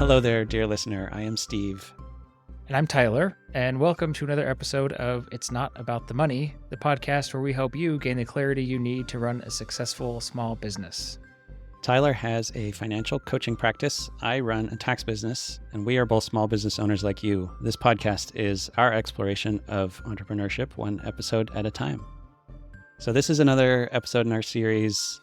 Hello there, dear listener. I am Steve. And I'm Tyler, and welcome to another episode of It's Not About the Money, the podcast where we help you gain the clarity you need to run a successful small business. Tyler has a financial coaching practice. I run a tax business, and we are both small business owners like you. This podcast is our exploration of entrepreneurship, one episode at a time. So this is another episode in our series,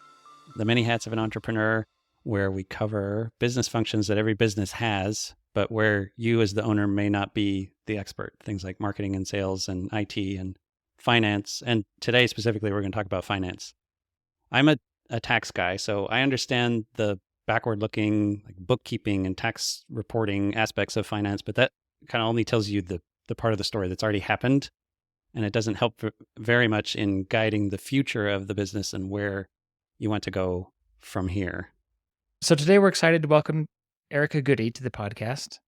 The Many Hats of an Entrepreneur, where we cover business functions that every business has, but where you as the owner may not be the expert. Things like marketing and sales and IT and finance. And today specifically, we're going to talk about finance. I'm a tax guy, so I understand the backward-looking like bookkeeping and tax reporting aspects of finance, but that kind of only tells you the part of the story that's already happened, and it doesn't help very much in guiding the future of the business and where you want to go from here. So today we're excited to welcome Erica Goode to the podcast.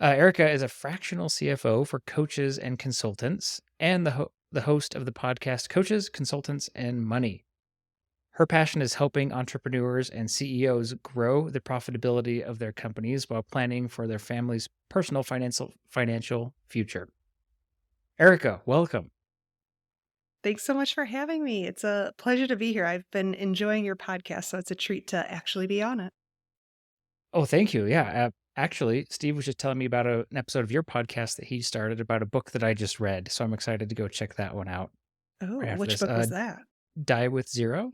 Erica is a fractional CFO for coaches and consultants and the host of the podcast Coaches, Consultants, and Money. Her passion is helping entrepreneurs and CEOs grow the profitability of their companies while planning for their family's personal financial future. Erica, welcome. Thanks so much for having me. It's a pleasure to be here. I've been enjoying your podcast, so it's a treat to actually be on it. Oh, thank you. Yeah. Actually, Steve was just telling me about an episode of your podcast that he started about a book that I just read. So I'm excited to go check that one out. Oh, right which book was that? Die with Zero?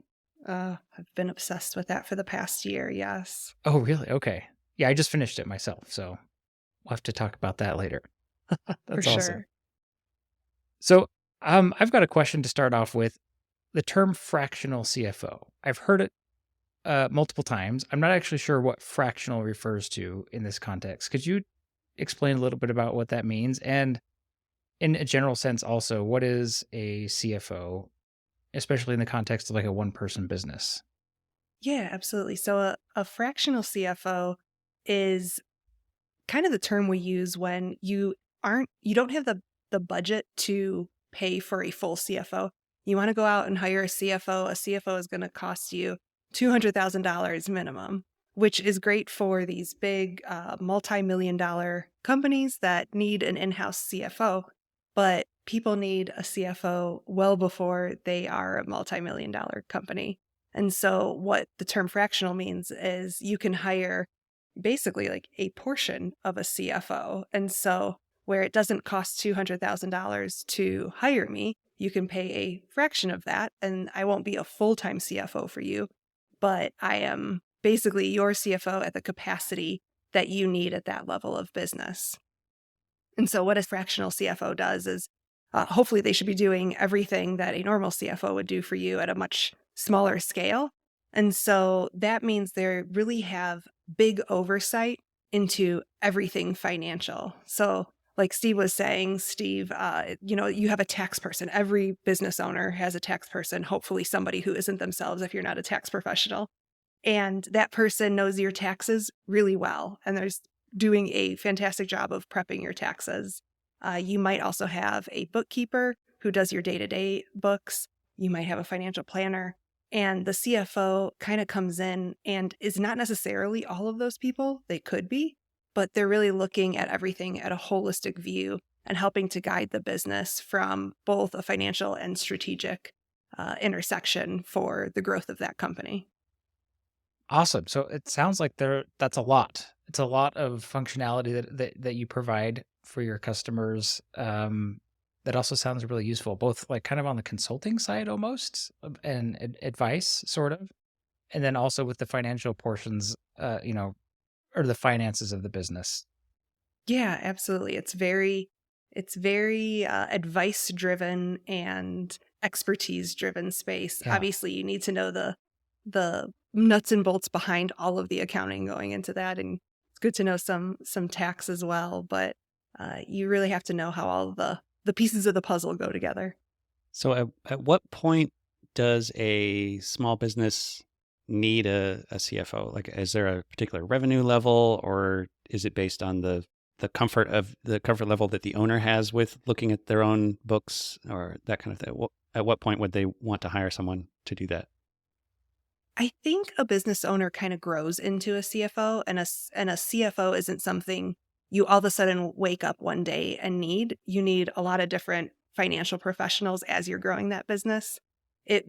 I've been obsessed with that for the past year, yes. Oh, really? Okay. Yeah, I just finished it myself, so we'll have to talk about that later. That's for awesome. Sure. So I've got a question to start off with. The term fractional CFO. I've heard it multiple times. I'm not actually sure what fractional refers to in this context. Could you explain a little bit about what that means? And in a general sense also, what is a CFO, especially in the context of like a one-person business? Yeah, absolutely. So a fractional CFO is kind of the term we use when you don't have the budget to pay for a full CFO. You want to go out and hire a CFO. A CFO is going to cost you $200,000 minimum, which is great for these big multi-million-dollar companies that need an in-house CFO. But people need a CFO well before they are a multi-million-dollar company. And so what the term fractional means is you can hire basically like a portion of a CFO. And so where it doesn't cost $200,000 to hire me, you can pay a fraction of that, and I won't be a full-time CFO for you, but I am basically your CFO at the capacity that you need at that level of business. And so what a fractional CFO does is hopefully they should be doing everything that a normal CFO would do for you at a much smaller scale. And so that means they really have big oversight into everything financial. So like Steve was saying, Steve, you have a tax person. Every business owner has a tax person, hopefully somebody who isn't themselves if you're not a tax professional. And that person knows your taxes really well. And they're doing a fantastic job of prepping your taxes. You might also have a bookkeeper who does your day-to-day books. You might have a financial planner. And the CFO kind of comes in and is not necessarily all of those people. They could be, but they're really looking at everything at a holistic view and helping to guide the business from both a financial and strategic intersection for the growth of that company. Awesome. So it sounds like that's a lot. It's a lot of functionality that you provide for your customers. That also sounds really useful, both like kind of on the consulting side almost and advice sort of, and then also with the financial portions, or the finances of the business. Yeah, absolutely. It's very advice driven and expertise driven space. Yeah. Obviously, you need to know the nuts and bolts behind all of the accounting going into that, and it's good to know some tax as well. But you really have to know how all the pieces of the puzzle go together. So at what point does a small business need a CFO? Like, is there a particular revenue level, or is it based on the comfort level that the owner has with looking at their own books or that kind of thing? At what point would they want to hire someone to do that? I think a business owner kind of grows into a CFO, and a CFO isn't something you all of a sudden wake up one day and need. You need a lot of different financial professionals as you're growing that business. It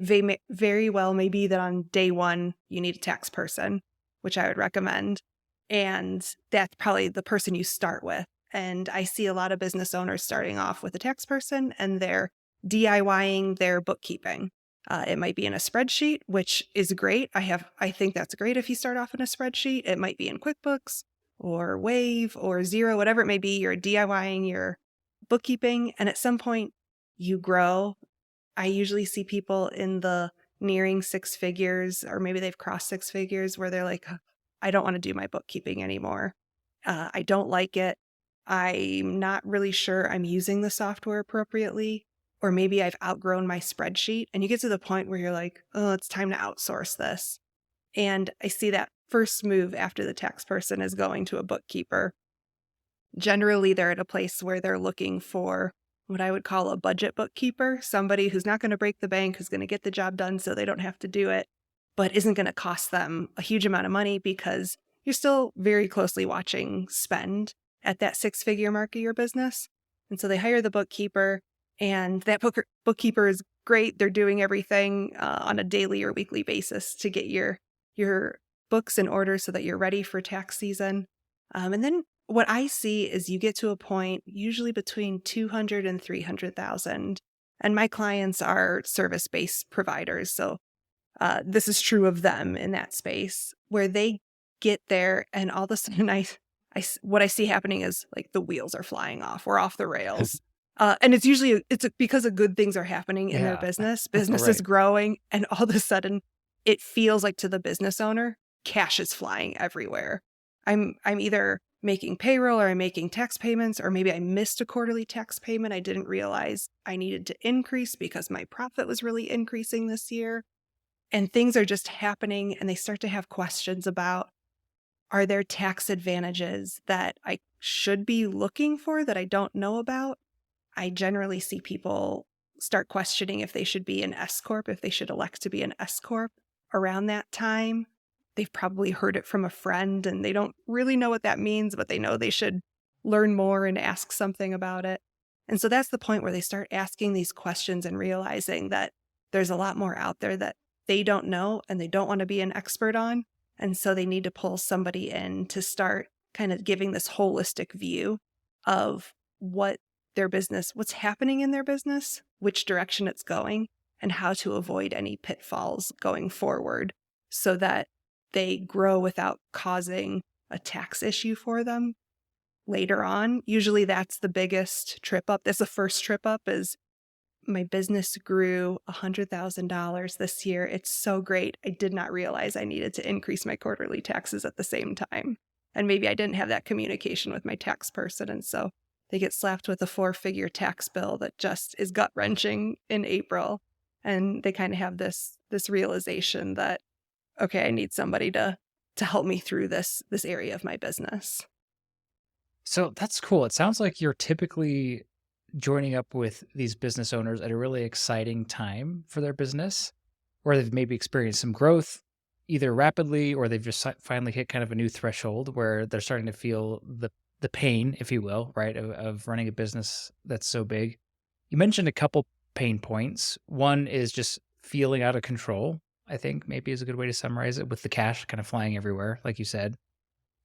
very well may be that on day one, you need a tax person, which I would recommend. And that's probably the person you start with. And I see a lot of business owners starting off with a tax person, and they're DIYing their bookkeeping. It might be in a spreadsheet, which is great. I think that's great if you start off in a spreadsheet. It might be in QuickBooks or Wave or Xero, whatever it may be. You're DIYing your bookkeeping, and at some point you grow. I usually see people in the nearing six figures, or maybe they've crossed six figures, where they're like, I don't want to do my bookkeeping anymore. I don't like it. I'm not really sure I'm using the software appropriately. Or maybe I've outgrown my spreadsheet, and you get to the point where you're like, oh, it's time to outsource this. And I see that first move after the tax person is going to a bookkeeper. Generally, they're at a place where they're looking for what I would call a budget bookkeeper, somebody who's not going to break the bank, who's going to get the job done so they don't have to do it, but isn't going to cost them a huge amount of money, because you're still very closely watching spend at that six-figure mark of your business. And so they hire the bookkeeper. And that bookkeeper is great. They're doing everything on a daily or weekly basis to get your books in order so that you're ready for tax season. And then what I see is you get to a point usually between 200 and 300,000. And my clients are service-based providers. So this is true of them in that space, where they get there and all of a sudden what I see happening is like the wheels are flying off. We're off the rails. And it's because of good things are happening in their business. Business Right. is growing, and all of a sudden it feels like to the business owner, cash is flying everywhere. I'm either making payroll, or I'm making tax payments, or maybe I missed a quarterly tax payment I didn't realize I needed to increase because my profit was really increasing this year. And things are just happening, and they start to have questions about, are there tax advantages that I should be looking for that I don't know about? I generally see people start questioning if they should be an S Corp, if they should elect to be an S Corp around that time. They've probably heard it from a friend and they don't really know what that means, but they know they should learn more and ask something about it. And so that's the point where they start asking these questions and realizing that there's a lot more out there that they don't know and they don't want to be an expert on. And so they need to pull somebody in to start kind of giving this holistic view of what their business, what's happening in their business, which direction it's going, and how to avoid any pitfalls going forward so that they grow without causing a tax issue for them later on. Usually that's the biggest trip up. That's the first trip up, is my business grew $100,000 this year. It's so great. I did not realize I needed to increase my quarterly taxes at the same time. And maybe I didn't have that communication with my tax person. And so they get slapped with a 4-figure tax bill that just is gut-wrenching in April. And they kind of have this realization that, okay, I need somebody to help me through this area of my business. So that's cool. It sounds like you're typically joining up with these business owners at a really exciting time for their business, where they've maybe experienced some growth either rapidly, or they've just finally hit kind of a new threshold where they're starting to feel the pain, if you will, right, of running a business that's so big. You mentioned a couple pain points. One is just feeling out of control, I think maybe is a good way to summarize it, with the cash kind of flying everywhere, like you said.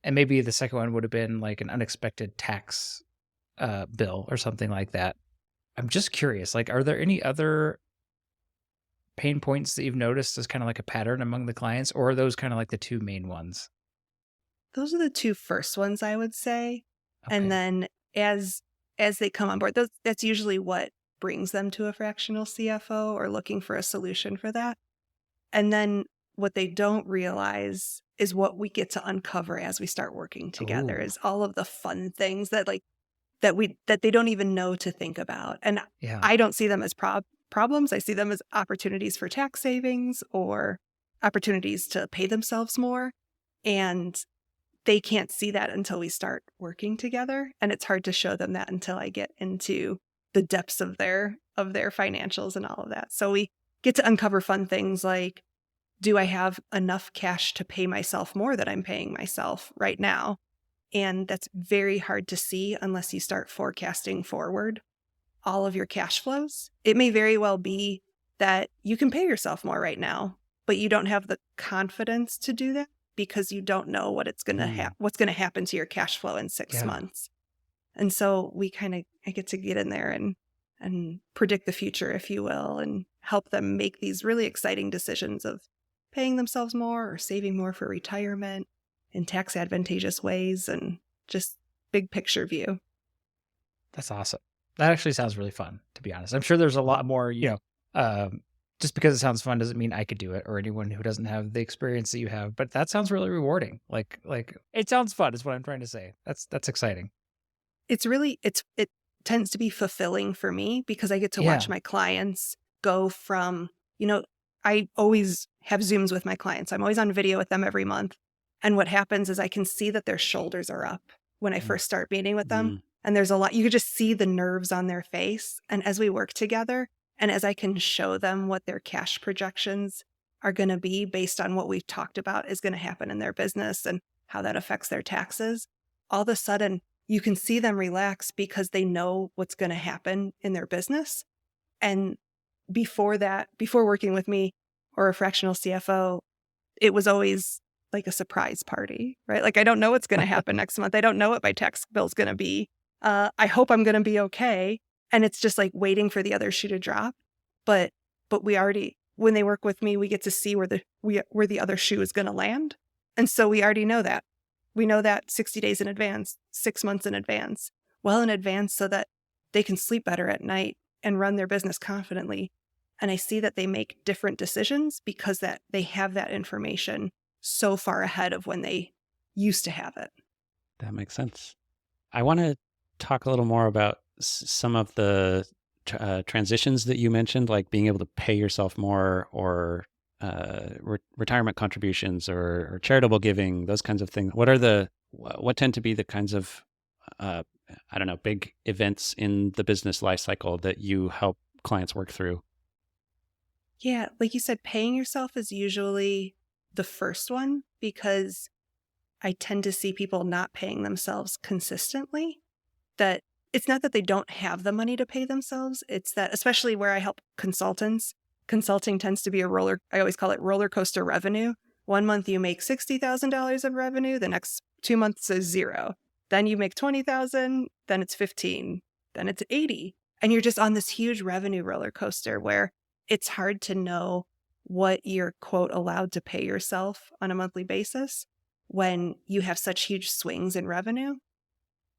And maybe the second one would have been like an unexpected tax bill or something like that. I'm just curious, like, are there any other pain points that you've noticed as kind of like a pattern among the clients, or are those kind of like the two main ones? Those are the two first ones, I would say. Okay. And then as they come on board, that's usually what brings them to a fractional CFO or looking for a solution for that. And then what they don't realize is what we get to uncover as we start working together. Ooh. Is all of the fun things that they don't even know to think about. And Yeah. I don't see them as problems. I see them as opportunities for tax savings or opportunities to pay themselves more. And they can't see that until we start working together. And it's hard to show them that until I get into the depths of their financials and all of that. So we get to uncover fun things like do I have enough cash to pay myself more than I'm paying myself right now? And that's very hard to see unless you start forecasting forward all of your cash flows. It may very well be that you can pay yourself more right now, but you don't have the confidence to do that because you don't know what it's going to what's going to happen to your cash flow in 6 months. And so I get to get in there and predict the future, if you will, and help them make these really exciting decisions of paying themselves more or saving more for retirement in tax advantageous ways, and just big picture view. That's awesome. That actually sounds really fun, to be honest. I'm sure there's a lot more, just because it sounds fun doesn't mean I could do it, or anyone who doesn't have the experience that you have, but that sounds really rewarding. Like it sounds fun is what I'm trying to say. That's exciting. It tends to be fulfilling for me because I get to watch my clients go from, I always have Zooms with my clients. I'm always on video with them every month. And what happens is I can see that their shoulders are up when I first start meeting with them. And there's a lot, you could just see the nerves on their face. And as we work together, and as I can show them what their cash projections are going to be based on what we've talked about is going to happen in their business and how that affects their taxes, all of a sudden you can see them relax because they know what's going to happen in their business. And before working with me or a fractional CFO, it was always like a surprise party, right? Like, I don't know what's going to happen next month. I don't know what my tax bill is going to be. I hope I'm going to be okay. And it's just like waiting for the other shoe to drop. But we already, when they work with me, we get to see where the other shoe is going to land. And so we already know that. We know that 60 days in advance, 6 months in advance, well in advance, so that they can sleep better at night and run their business confidently. And I see that they make different decisions because that they have that information so far ahead of when they used to have it. That makes sense. I want to talk a little more about some of the transitions that you mentioned, like being able to pay yourself more, or retirement contributions, or charitable giving, those kinds of things. What tend to be the kinds of, big events in the business life cycle that you help clients work through? Yeah, like you said, paying yourself is usually the first one because I tend to see people not paying themselves consistently. That it's not that they don't have the money to pay themselves. It's that, especially where I help consultants, consulting tends to be I always call it roller coaster revenue. 1 month you make $60,000 of revenue. The next 2 months is 0. Then you make 20,000, then it's 15, then it's 80. And you're just on this huge revenue roller coaster where it's hard to know what you're, quote, allowed to pay yourself on a monthly basis when you have such huge swings in revenue.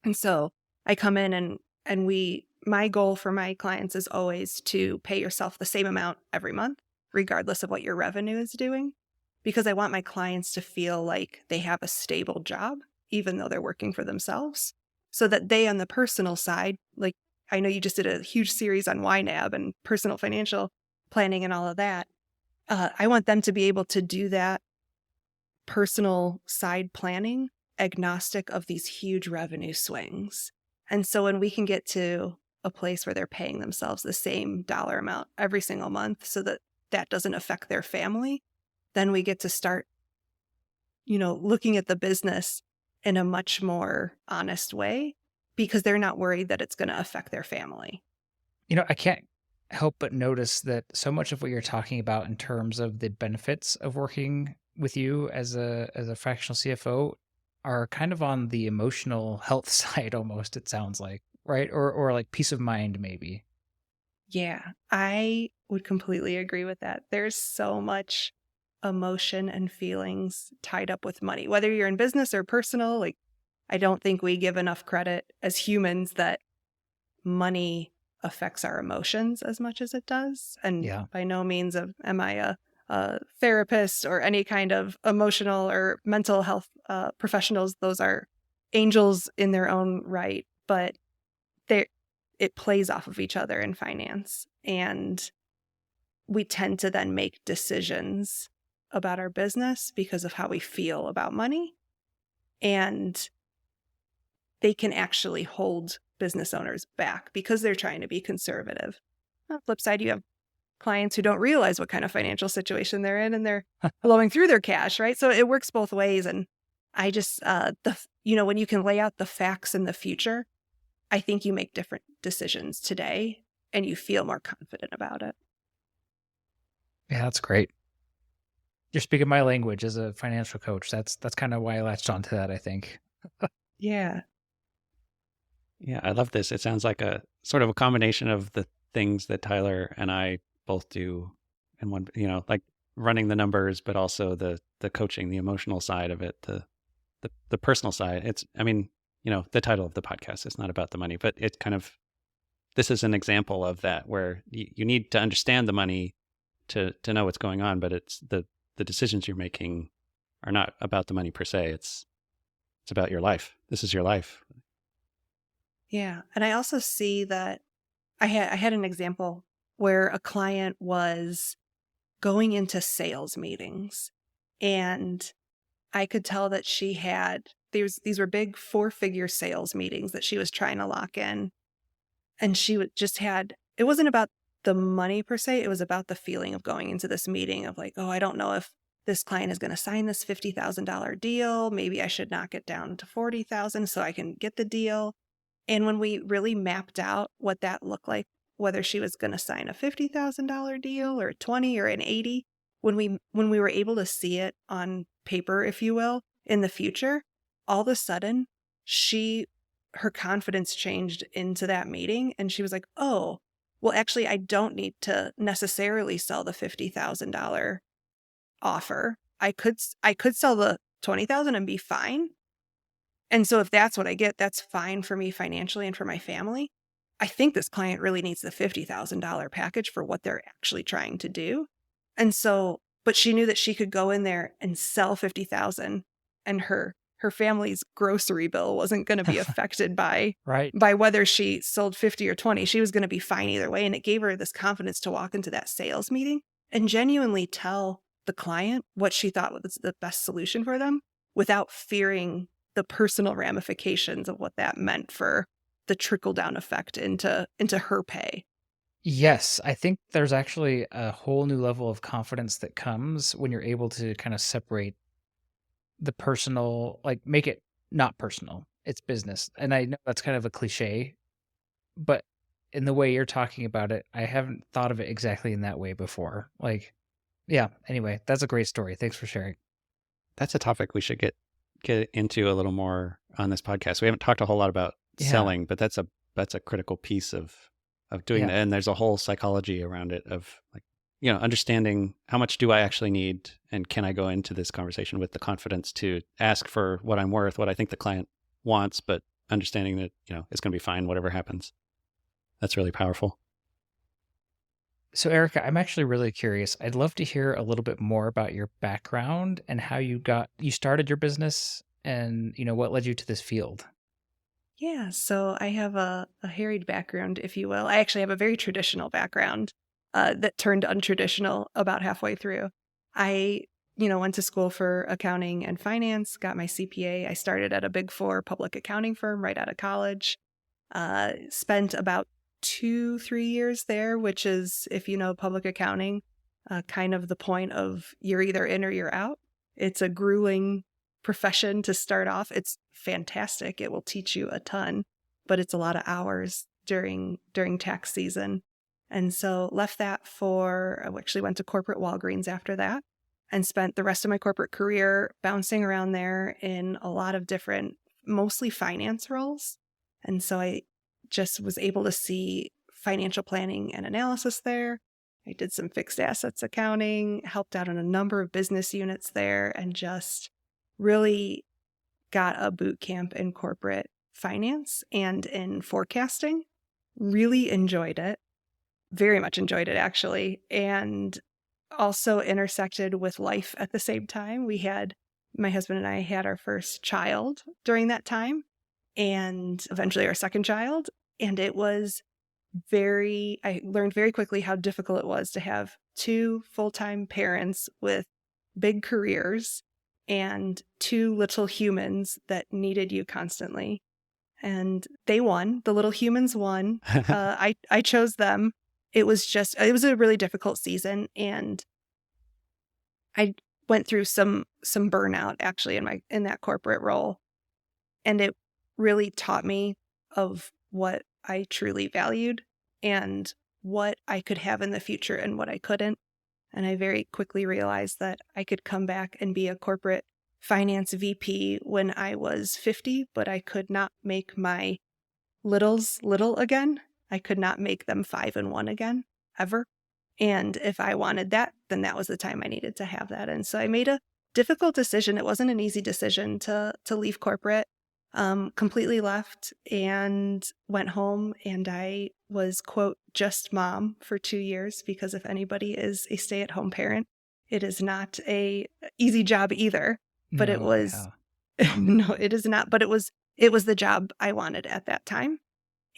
And so I come in and my goal for my clients is always to pay yourself the same amount every month, regardless of what your revenue is doing, because I want my clients to feel like they have a stable job, even though they're working for themselves, so that they, on the personal side, like I know you just did a huge series on YNAB and personal financial planning and all of that. I want them to be able to do that personal side planning agnostic of these huge revenue swings. And so when we can get to a place where they're paying themselves the same dollar amount every single month so that that doesn't affect their family, then we get to start, looking at the business in a much more honest way because they're not worried that it's going to affect their family. I can't help but notice that so much of what you're talking about in terms of the benefits of working with you as a fractional CFO are kind of on the emotional health side almost, it sounds like, right? Or like peace of mind, maybe. Yeah, I would completely agree with that. There's so much emotion and feelings tied up with money, whether you're in business or personal. Like, I don't think we give enough credit as humans that money affects our emotions as much as it does. And by no means am I a therapist or any kind of emotional or mental health professionals. Those are angels in their own right, but it plays off of each other in finance. And we tend to then make decisions about our business because of how we feel about money. And they can actually hold business owners back because they're trying to be conservative. On the flip side, you have clients who don't realize what kind of financial situation they're in and they're blowing through their cash, right? So it works both ways. And I just, when you can lay out the facts in the future, I think you make different decisions today and you feel more confident about it. Yeah, that's great. You're speaking my language as a financial coach. That's kind of why I latched onto that, I think. Yeah. Yeah, I love this. It sounds like a sort of a combination of the things that Tyler and I both do in one, like running the numbers, but also the coaching, the emotional side of it, the personal side. The title of the podcast is not about the money, but it kind of, this is an example of that where you need to understand the money to know what's going on, but it's the decisions you're making are not about the money per se. It's about your life. This is your life. Yeah. And I also see that I had an example where a client was going into sales meetings and I could tell that she had, these were big 4-figure sales meetings that she was trying to lock in. And she just had, it wasn't about the money per se. It was about the feeling of going into this meeting of like, oh, I don't know if this client is going to sign this $50,000 deal. Maybe I should knock it down to $40,000 so I can get the deal. And when we really mapped out what that looked like, whether she was going to sign a $50,000 deal or 20 or an 80, when we were able to see it on paper, if you will, in the future, all of a sudden her confidence changed into that meeting. And she was like, oh, well, actually, I don't need to necessarily sell the $50,000 offer. I could sell the $20,000 and be fine. And so if that's what I get, that's fine for me financially and for my family. I think this client really needs the $50,000 package for what they're actually trying to do. And so, but she knew that she could go in there and sell 50,000 and her family's grocery bill wasn't going to be affected by whether she sold 50 or 20. She was going to be fine either way. And it gave her this confidence to walk into that sales meeting and genuinely tell the client what she thought was the best solution for them without fearing the personal ramifications of what that meant for the trickle down effect into her pay. Yes, I think there's actually a whole new level of confidence that comes when you're able to kind of separate the personal, like make it not personal. It's business. And I know that's kind of a cliche, but in the way you're talking about it, I haven't thought of it exactly in that way before. Like, yeah, anyway, that's a great story. Thanks for sharing. That's a topic we should get into a little more on this podcast. We haven't talked a whole lot about selling, but that's a critical piece of doing that. And there's a whole psychology around it of like, understanding how much do I actually need and can I go into this conversation with the confidence to ask for what I'm worth, what I think the client wants, but understanding that, it's going to be fine, whatever happens. That's really powerful. So Erica, I'm actually really curious. I'd love to hear a little bit more about your background and how you started your business and, what led you to this field. Yeah, so I have a harried background, if you will. I actually have a very traditional background that turned untraditional about halfway through. I, went to school for accounting and finance, got my CPA. I started at a Big 4 public accounting firm right out of college. Spent about 2-3 years there, which is, if you know public accounting, kind of the point of you're either in or you're out. It's a grueling profession to start off. It's fantastic. It will teach you a ton, but it's a lot of hours during tax season. And so left that I actually went to corporate Walgreens after that and spent the rest of my corporate career bouncing around there in a lot of different, mostly finance roles. And so I just was able to see financial planning and analysis there. I did some fixed assets accounting, helped out in a number of business units there, and just really got a boot camp in corporate finance and in forecasting. Really enjoyed it. Very much enjoyed it, actually. And also intersected with life at the same time. My husband and I had our first child during that time and eventually our second child. And it was I learned very quickly how difficult it was to have 2 full-time parents with big careers and 2 little humans that needed you constantly. And they won. The little humans won. I chose them. it was a really difficult season, and I went through some burnout actually in that corporate role, and it really taught me of what I truly valued and what I could have in the future and what I couldn't. And I very quickly realized that I could come back and be a corporate finance VP when I was 50, but I could not make my littles little again. I could not make them 5 and 1 again, ever. And if I wanted that, then that was the time I needed to have that. And so I made a difficult decision. It wasn't an easy decision to leave corporate. Completely left and went home, and I was, quote, just mom for 2 years, because if anybody is a stay-at-home parent, it is not a easy job either. But it was, no, it is not. But it was the job I wanted at that time.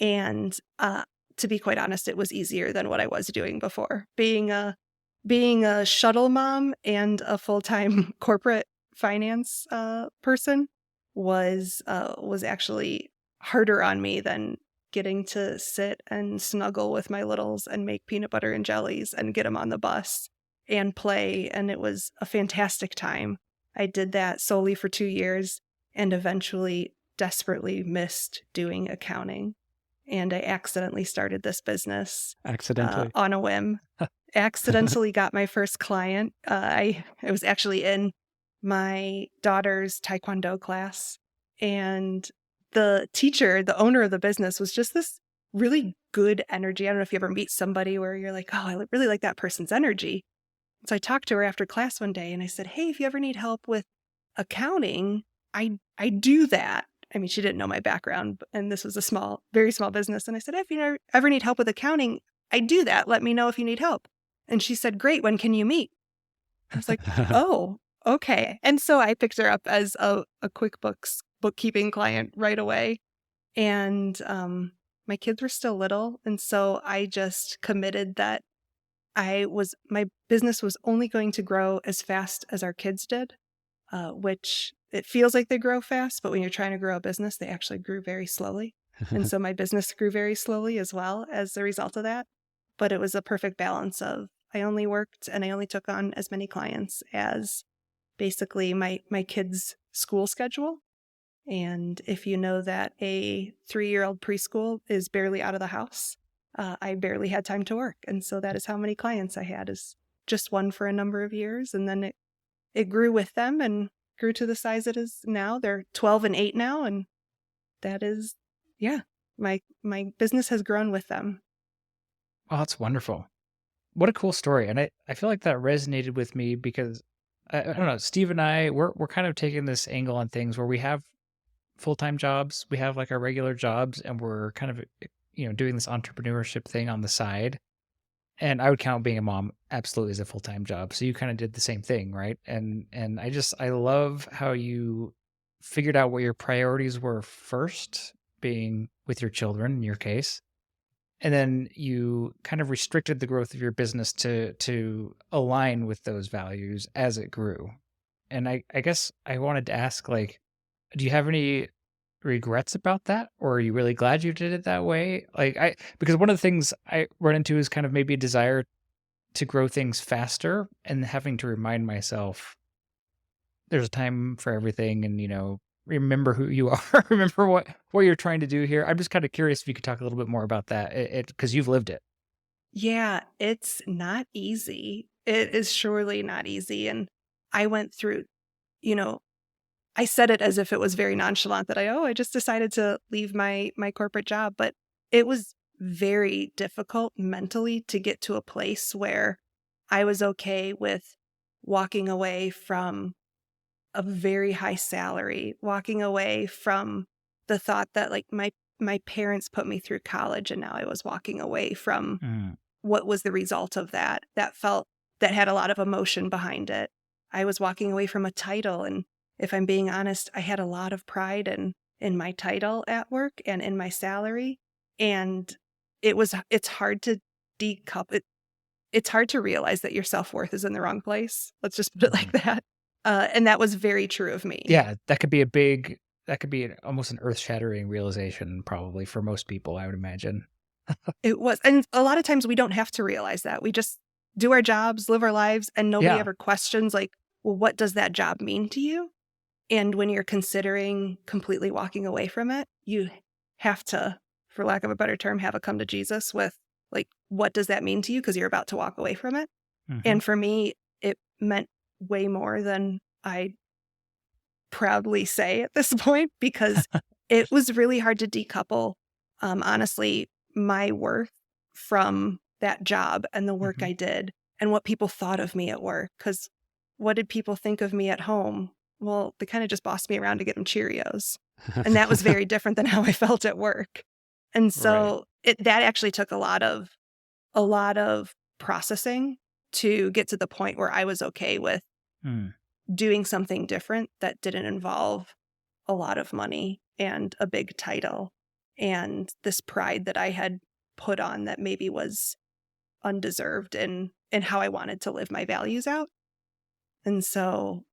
And to be quite honest, it was easier than what I was doing before. Being a shuttle mom and a full-time corporate finance person was actually harder on me than getting to sit and snuggle with my littles and make peanut butter and jellies and get them on the bus and play. And it was a fantastic time. I did that solely for 2 years and eventually desperately missed doing accounting. And I accidentally started this business on a whim. Accidentally got my first client. I was actually in my daughter's Taekwondo class, and the teacher, the owner of the business, was just this really good energy. I don't know if you ever meet somebody where you're like, oh, I really like that person's energy. So I talked to her after class one day and I said, hey, if you ever need help with accounting, I do that. I mean, she didn't know my background, and this was a very small business. And I said, if you ever need help with accounting, I do that. Let me know if you need help. And she said, great. When can you meet? I was like, oh, okay. And so I picked her up as a QuickBooks bookkeeping client right away. And my kids were still little. And so I just committed that my business was only going to grow as fast as our kids did, which it feels like they grow fast, but when you're trying to grow a business, they actually grew very slowly. And so my business grew very slowly as well as a result of that. But it was a perfect balance of I only worked and I only took on as many clients as basically my kids' school schedule. And if you know that a 3-year-old preschool is barely out of the house, I barely had time to work. And so that is how many clients I had, is just one for a number of years. And then it grew with them and grew to the size it is now. They're 12 and 8 now. And that is, my business has grown with them. Oh, that's wonderful. What a cool story. And I feel like that resonated with me because I don't know, Steve and I, we're kind of taking this angle on things where we have full-time jobs, we have like our regular jobs, and we're kind of, doing this entrepreneurship thing on the side. And I would count being a mom absolutely as a full-time job. So you kind of did the same thing, right? And I love how you figured out what your priorities were first, being with your children in your case. And then you kind of restricted the growth of your business to align with those values as it grew. And I guess I wanted to ask, like, do you have any regrets about that? Or are you really glad you did it that way? Because one of the things I run into is kind of maybe a desire to grow things faster and having to remind myself there's a time for everything, and, remember who you are, remember what you're trying to do here. I'm just kind of curious if you could talk a little bit more about that, because you've lived it. Yeah, it's not easy. It is surely not easy. And I went through, I said it as if it was very nonchalant that I just decided to leave my corporate job. But it was very difficult mentally to get to a place where I was okay with walking away from a very high salary, walking away from the thought that like my parents put me through college, and now I was walking away from what was the result of that. That had a lot of emotion behind it. I was walking away from a title, and if I'm being honest, I had a lot of pride in my title at work and in my salary, and it's hard to decouple. It's hard to realize that your self-worth is in the wrong place. Let's just put it like that. And that was very true of me. Yeah, that could be almost an earth-shattering realization probably for most people, I would imagine. It was. And a lot of times we don't have to realize that. We just do our jobs, live our lives, and nobody Yeah. ever questions like, well, what does that job mean to you? And when you're considering completely walking away from it, you have to, for lack of a better term, have a come to Jesus with like, what does that mean to you? Because you're about to walk away from it. Mhm. And for me, it meant way more than I proudly say at this point, because it was really hard to decouple, honestly, my worth from that job and the work Mhm. I did and what people thought of me at work. Because what did people think of me at home? Well, they kind of just bossed me around to get them Cheerios. And that was very different than how I felt at work. And Right. so that actually took a lot of processing to get to the point where I was okay with Mm. doing something different that didn't involve a lot of money and a big title and this pride that I had put on that maybe was undeserved in how I wanted to live my values out. And so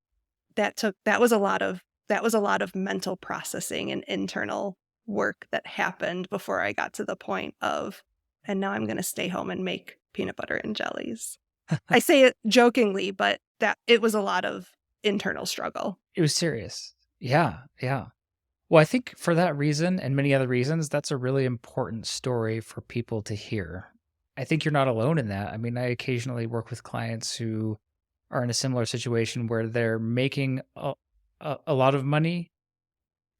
that was a lot of mental processing and internal work that happened before I got to the point of, and now I'm going to stay home and make peanut butter and jellies. I say it jokingly, but that it was a lot of internal struggle. It was serious. Yeah. Yeah. Well, I think for that reason and many other reasons, that's a really important story for people to hear. I think you're not alone in that. I mean, I occasionally work with clients who are in a similar situation where they're making a lot of money,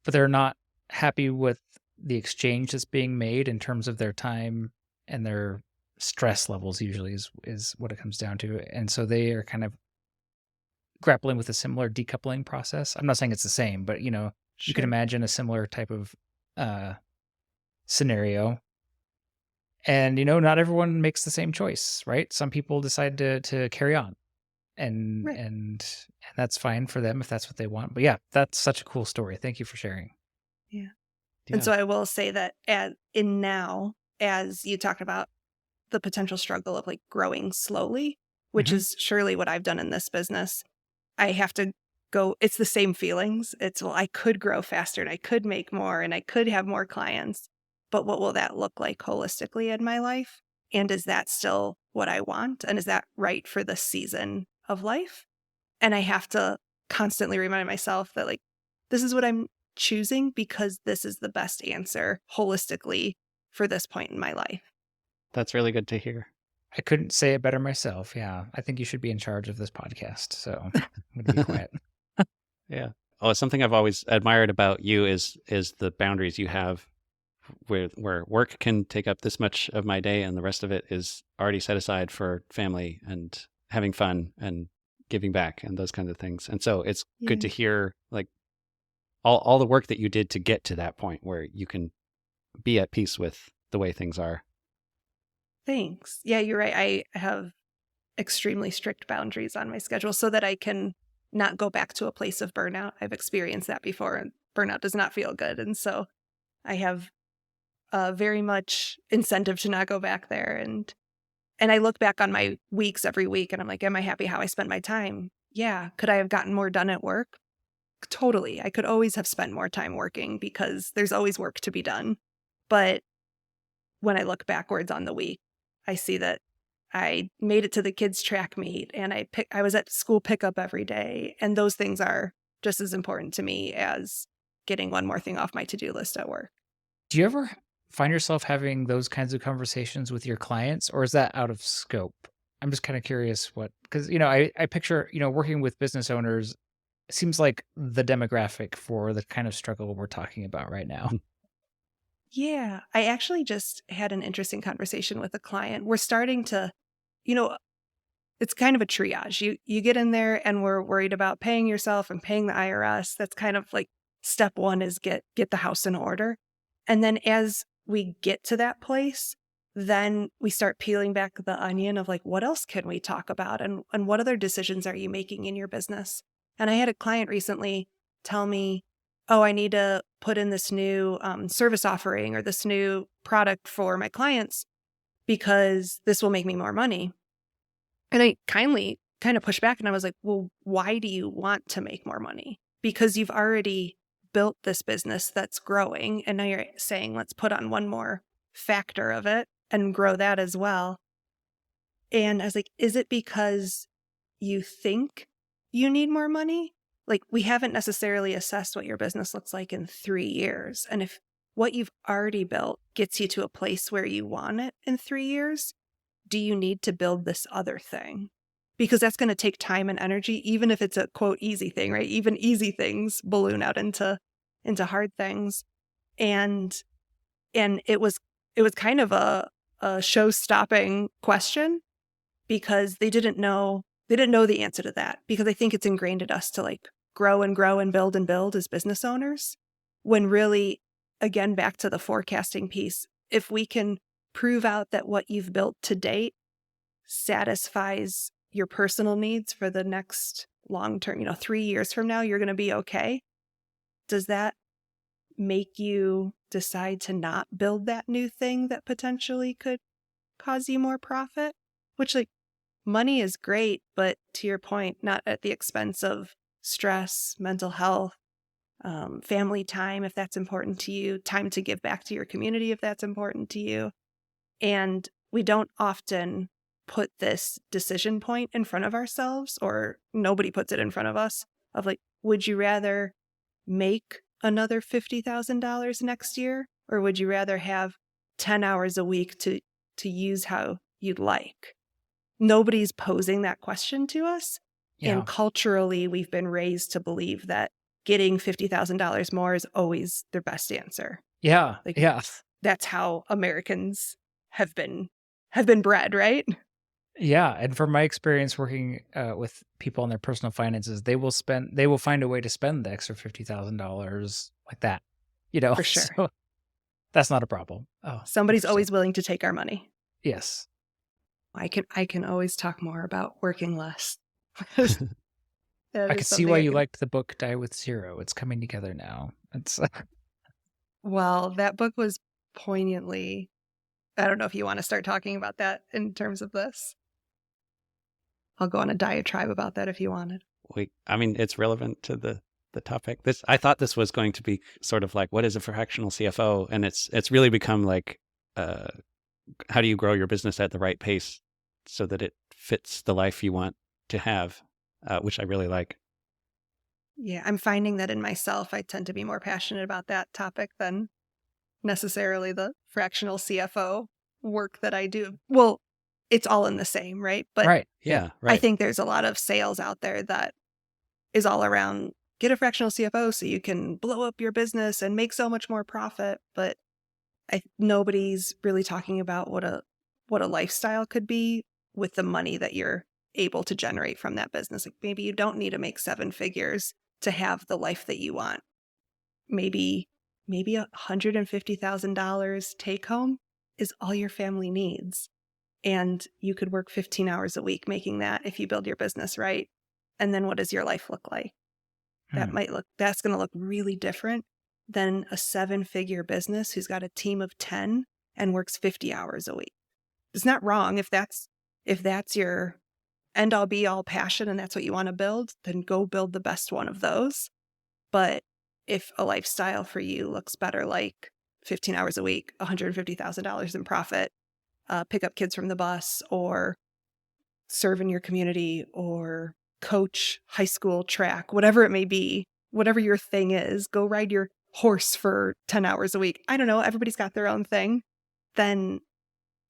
but they're not happy with the exchange that's being made in terms of their time and their stress levels usually is what it comes down to. And so they are kind of grappling with a similar decoupling process. I'm not saying it's the same, but you can Sure. imagine a similar type of scenario. And not everyone makes the same choice, right? Some people decide to carry on, and Right. and that's fine for them if that's what they want. But yeah, that's such a cool story. Thank you for sharing. Yeah. Yeah. And so I will say that as you talked about the potential struggle of like growing slowly, which Mhm. is surely what I've done in this business, I have to go, it's the same feelings. It's, well, I could grow faster and I could make more and I could have more clients, but what will that look like holistically in my life? And is that still what I want? And is that right for the season of life? And I have to constantly remind myself that like, this is what I'm choosing because this is the best answer holistically for this point in my life. That's really good to hear. I couldn't say it better myself. Yeah, I think you should be in charge of this podcast. So I'm going to be quiet. Yeah. Oh, something I've always admired about you is the boundaries you have where work can take up this much of my day and the rest of it is already set aside for family and having fun and giving back and those kinds of things. And so it's good to hear like all the work that you did to get to that point where you can be at peace with the way things are. Thanks. Yeah, you're right. I have extremely strict boundaries on my schedule so that I can not go back to a place of burnout. I've experienced that before, and burnout does not feel good. And so I have very much incentive to not go back there. And I look back on my weeks every week and I'm like, am I happy how I spent my time? Yeah. Could I have gotten more done at work? Totally. I could always have spent more time working because there's always work to be done. But when I look backwards on the week, I see that I made it to the kids' track meet and I was at school pickup every day. And those things are just as important to me as getting one more thing off my to-do list at work. Do you ever find yourself having those kinds of conversations with your clients, or is that out of scope? I'm just kind of curious because, I picture, working with business owners seems like the demographic for the kind of struggle we're talking about right now. Yeah, I actually just had an interesting conversation with a client. We're starting to, you know, it's kind of a triage. You get in there and we're worried about paying yourself and paying the IRS. That's kind of like step one is get the house in order. And then as we get to that place, then we start peeling back the onion of like, what else can we talk about? And what other decisions are you making in your business? And I had a client recently tell me, oh, I need to put in this new service offering or this new product for my clients because this will make me more money. And I kind of pushed back and I was like, well, why do you want to make more money? Because you've already built this business that's growing. And now you're saying, let's put on one more factor of it and grow that as well. And I was like, is it because you think you need more money? Like, we haven't necessarily assessed what your business looks like in 3 years. And if what you've already built gets you to a place where you want it in 3 years, do you need to build this other thing? Because that's going to take time and energy, even if it's a quote easy thing, right? Even easy things balloon out into hard things. And it was kind of a show-stopping question, because they didn't know the answer to that, because I think it's ingrained in us to like grow and grow and build as business owners, when really, again, back to the forecasting piece, if we can prove out that what you've built to date satisfies your personal needs for the next long term, 3 years from now, you're going to be okay. Does that make you decide to not build that new thing that potentially could cause you more profit? Which, like, money is great, but to your point, not at the expense of stress, mental health, family time, if that's important to you, time to give back to your community, if that's important to you. And we don't often put this decision point in front of ourselves, or nobody puts it in front of us, of like, would you rather make another $50,000 next year, or would you rather have 10 hours a week to use how you'd like? Nobody's posing that question to us. Yeah. And culturally, we've been raised to believe that getting $50,000 more is always their best answer. Yeah. Like, yeah. That's how Americans have been bred, right? Yeah. And from my experience working with people on their personal finances, they will find a way to spend the extra $50,000 like that, For sure. So that's not a problem. Oh, Somebody's interesting. always willing to take our money. Yes. I can always talk more about working less. I could see why you liked the book Die with Zero. It's coming together now. It's Well, that book was poignantly, I don't know if you want to start talking about that in terms of this. I'll go on a diatribe about that if you wanted. It's relevant to the topic. I thought this was going to be sort of like, what is a fractional CFO? And it's really become like, how do you grow your business at the right pace so that it fits the life you want to have, which I really like. Yeah, I'm finding that in myself, I tend to be more passionate about that topic than necessarily the fractional CFO work that I do. Well, it's all in the same, right? But right. Yeah, right. I think there's a lot of sales out there that is all around get a fractional CFO so you can blow up your business and make so much more profit. But nobody's really talking about what a lifestyle could be with the money that you're able to generate from that business. Like, maybe you don't need to make 7 figures to have the life that you want. Maybe $150,000 take home is all your family needs. And you could work 15 hours a week making that if you build your business right. And then what does your life look like? That's going to look really different than a 7-figure business who's got a team of 10 and works 50 hours a week. It's not wrong if that's your end all be all passion and that's what you want to build, then go build the best one of those. But if a lifestyle for you looks better like 15 hours a week, $150,000 in profit, pick up kids from the bus, or serve in your community, or coach high school track, whatever it may be, whatever your thing is, go ride your horse for 10 hours a week. I don't know. Everybody's got their own thing. Then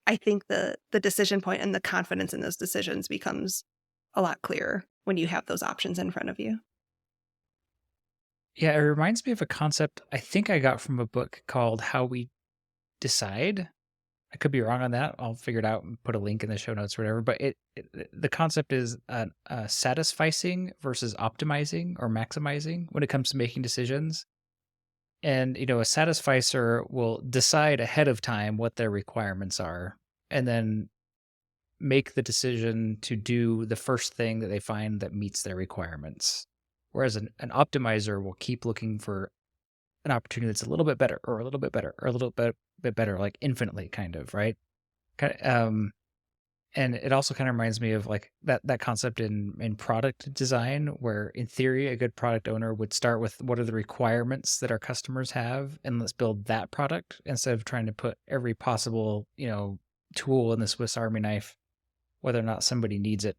I think the decision point and the confidence in those decisions becomes a lot clearer when you have those options in front of you. Yeah, it reminds me of a concept I think I got from a book called How We Decide. I could be wrong on that. I'll figure it out and put a link in the show notes or whatever. But the concept is satisficing versus optimizing or maximizing when it comes to making decisions. And, a satisficer will decide ahead of time what their requirements are and then make the decision to do the first thing that they find that meets their requirements. Whereas an optimizer will keep looking for an opportunity that's a little bit better or a little bit better or a little bit better, like infinitely kind of, right? And it also kind of reminds me of like that concept in product design, where in theory, a good product owner would start with what are the requirements that our customers have, and let's build that product instead of trying to put every possible, tool in the Swiss Army knife, whether or not somebody needs it.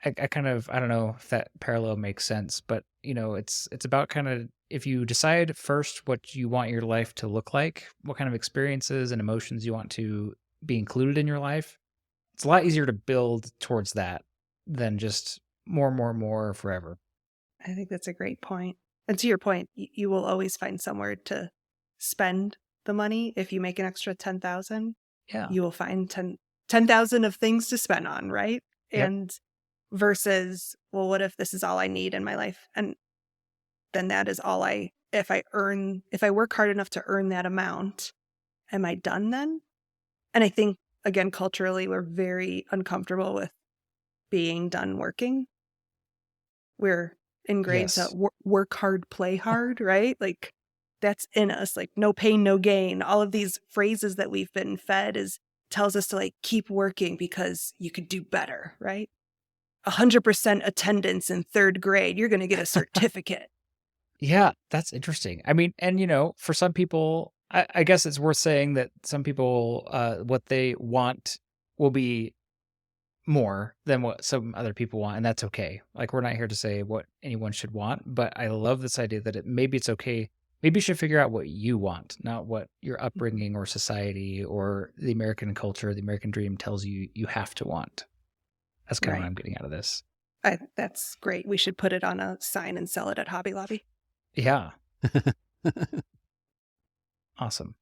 I don't know if that parallel makes sense, but it's about kind of, if you decide first what you want your life to look like, what kind of experiences and emotions you want to be included in your life, it's a lot easier to build towards that than just more forever. I think that's a great point. And to your point, you will always find somewhere to spend the money. If you make an extra 10,000, Yeah. you will find 10,000 of things to spend on, right? Yep. And versus, well, what if this is all I need in my life? And then that is all if I work hard enough to earn that amount, am I done then? And I think, again, culturally, we're very uncomfortable with being done working. We're ingrained to work hard, play hard, right? Like that's in us, like no pain, no gain. All of these phrases that we've been fed tells us to like keep working because you could do better, right? 100% attendance in third grade, you're going to get a certificate. Yeah, that's interesting. I mean, and for some people, I guess it's worth saying that some people, what they want will be more than what some other people want, and that's okay. Like, we're not here to say what anyone should want, but I love this idea that maybe it's okay. Maybe you should figure out what you want, not what your upbringing or society or the American culture, the American dream tells you you have to want. That's kind of what I'm getting out of this. That's great. We should put it on a sign and sell it at Hobby Lobby. Yeah. Awesome.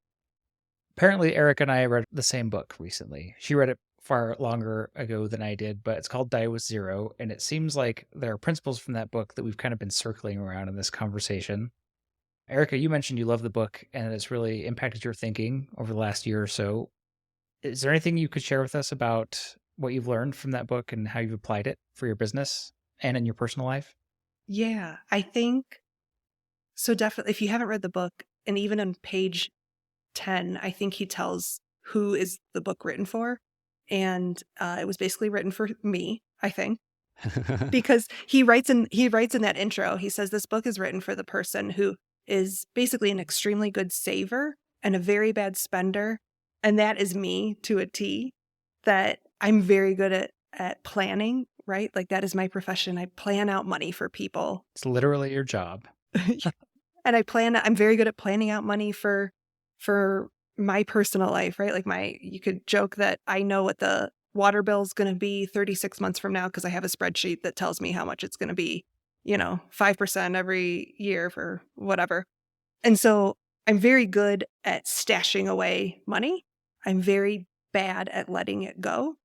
Apparently, Erica and I read the same book recently. She read it far longer ago than I did, but it's called Die with Zero. And it seems like there are principles from that book that we've kind of been circling around in this conversation. Erica, you mentioned you love the book and it's really impacted your thinking over the last year or so. Is there anything you could share with us about what you've learned from that book and how you've applied it for your business and in your personal life? Yeah, I think so. Definitely, if you haven't read the book, and even on page 10, I think he tells who is the book written for. And it was basically written for me, I think, because he writes in that intro, he says this book is written for the person who is basically an extremely good saver and a very bad spender. And that is me to a T, that I'm very good at planning, right? Like that is my profession. I plan out money for people. It's literally your job. And I'm very good at planning out money for my personal life, right? Like you could joke that I know what the water bill is going to be 36 months from now because I have a spreadsheet that tells me how much it's going to be, 5% every year for whatever. And so I'm very good at stashing away money. I'm very bad at letting it go.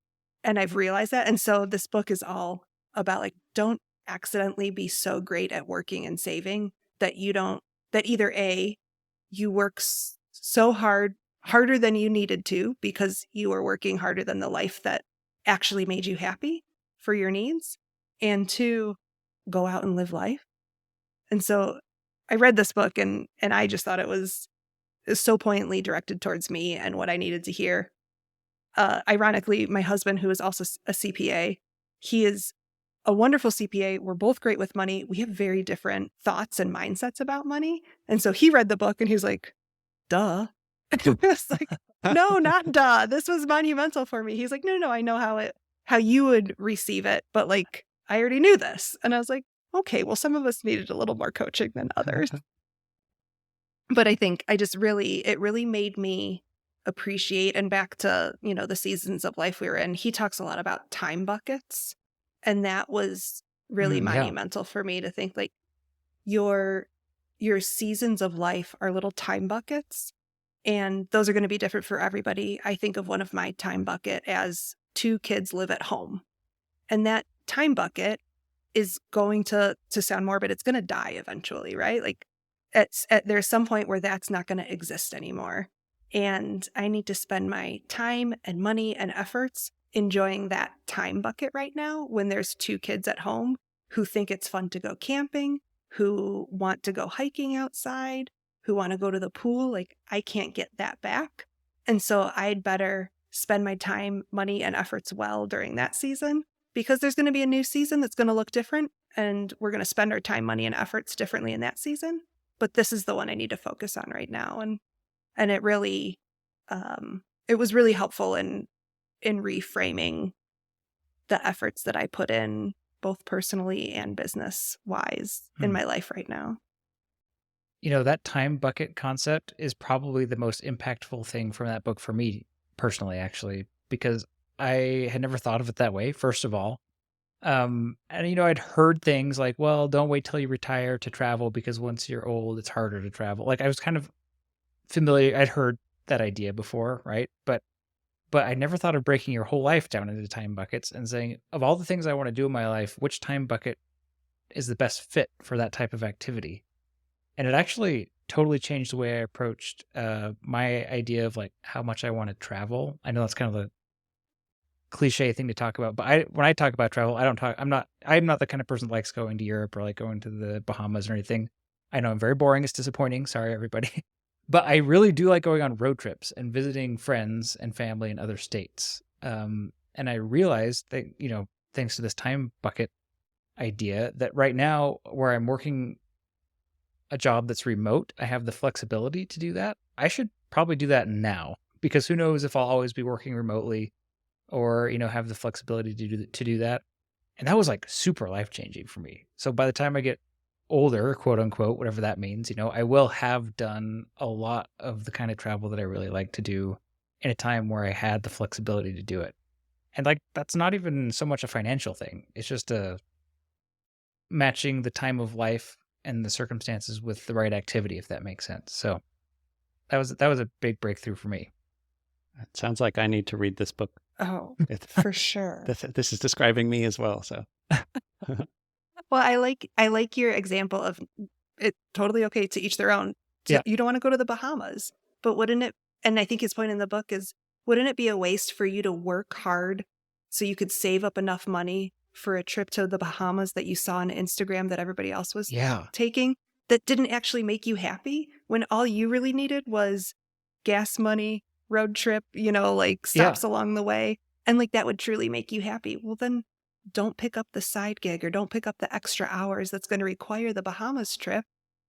And I've realized that. And so this book is all about like, don't accidentally be so great at working and saving that either A, you work so harder than you needed to because you were working harder than the life that actually made you happy for your needs, and 2, go out and live life. And so I read this book and I just thought it was so poignantly directed towards me and what I needed to hear. Ironically, my husband, who is also a CPA, he is a wonderful CPA. We're both great with money. We have very different thoughts and mindsets about money. And so he read the book and he was like, duh. I was like, no, not duh. This was monumental for me. He's like, no, I know how you would receive it, but like, I already knew this. And I was like, okay, well, some of us needed a little more coaching than others. But I think it really made me appreciate, and back to, the seasons of life we were in, he talks a lot about time buckets. And that was really monumental for me to think like your seasons of life are little time buckets, and those are going to be different for everybody. I think of one of my time bucket as 2 kids live at home. And that time bucket is going to sound morbid. It's going to die eventually, right? Like there's some point where that's not going to exist anymore. And I need to spend my time and money and efforts enjoying that time bucket right now when there's 2 kids at home who think it's fun to go camping, who want to go hiking outside, who want to go to the pool. Like I can't get that back. And so I'd better spend my time, money, and efforts well during that season, because there's going to be a new season that's going to look different, and we're going to spend our time, money, and efforts differently in that season. But this is the one I need to focus on right now. And it really, it was really helpful in reframing the efforts that I put in, both personally and business wise, in my life right now. That time bucket concept is probably the most impactful thing from that book for me personally, actually, because I had never thought of it that way, first of all. And, I'd heard things like, well, don't wait till you retire to travel because once you're old, it's harder to travel. Like, I was kind of familiar. I'd heard that idea before, right? But I never thought of breaking your whole life down into time buckets and saying, of all the things I want to do in my life, which time bucket is the best fit for that type of activity? And it actually totally changed the way I approached my idea of like how much I want to travel. I know that's kind of a cliche thing to talk about, but when I talk about travel, I'm not the kind of person that likes going to Europe or like going to the Bahamas or anything. I know I'm very boring. It's disappointing. Sorry, everybody. But I really do like going on road trips and visiting friends and family in other states. And I realized that, thanks to this time bucket idea, that right now where I'm working a job that's remote, I have the flexibility to do that. I should probably do that now, because who knows if I'll always be working remotely or, have the flexibility to do that. And that was like super life-changing for me. So by the time I get older, quote unquote, whatever that means, I will have done a lot of the kind of travel that I really like to do in a time where I had the flexibility to do it. And like, that's not even so much a financial thing. It's just matching the time of life and the circumstances with the right activity, if that makes sense. So that was a big breakthrough for me. It sounds like I need to read this book. Oh, for sure. This is describing me as well. So, well, I like your example of it. Totally okay, to each their own. Yeah. You don't want to go to the Bahamas, but wouldn't it? And I think his point in the book is, wouldn't it be a waste for you to work hard so you could save up enough money for a trip to the Bahamas that you saw on Instagram that everybody else was taking, that didn't actually make you happy, when all you really needed was gas money, road trip, like stops along the way. And like that would truly make you happy. Well, then don't pick up the side gig or don't pick up the extra hours that's going to require the Bahamas trip.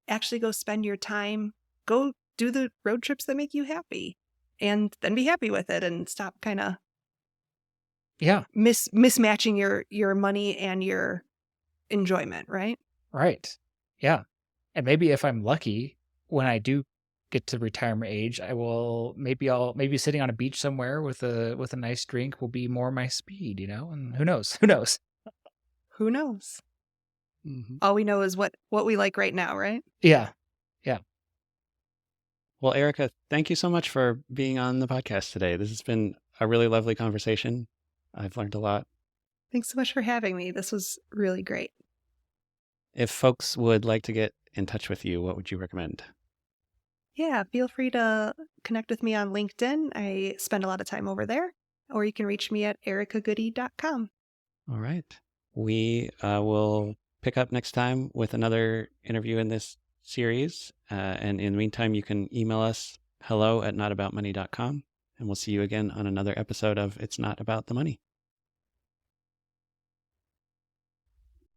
Actually go spend your time, go do the road trips that make you happy, and then be happy with it and stop kind of mismatching your money and your enjoyment, right? Right. Yeah. And maybe if I'm lucky, when I do get to retirement age, I'll sitting on a beach somewhere with a nice drink will be more my speed, and who knows? Who knows? Mm-hmm. All we know is what we like right now, right? Yeah. Well, Erica, thank you so much for being on the podcast today. This has been a really lovely conversation. I've learned a lot. Thanks so much for having me. This was really great. If folks would like to get in touch with you, what would you recommend? Yeah, feel free to connect with me on LinkedIn. I spend a lot of time over there. Or you can reach me at ericagoode.com. All right. We will pick up next time with another interview in this series. And in the meantime, you can email us hello@notaboutmoney.com. And we'll see you again on another episode of It's Not About the Money.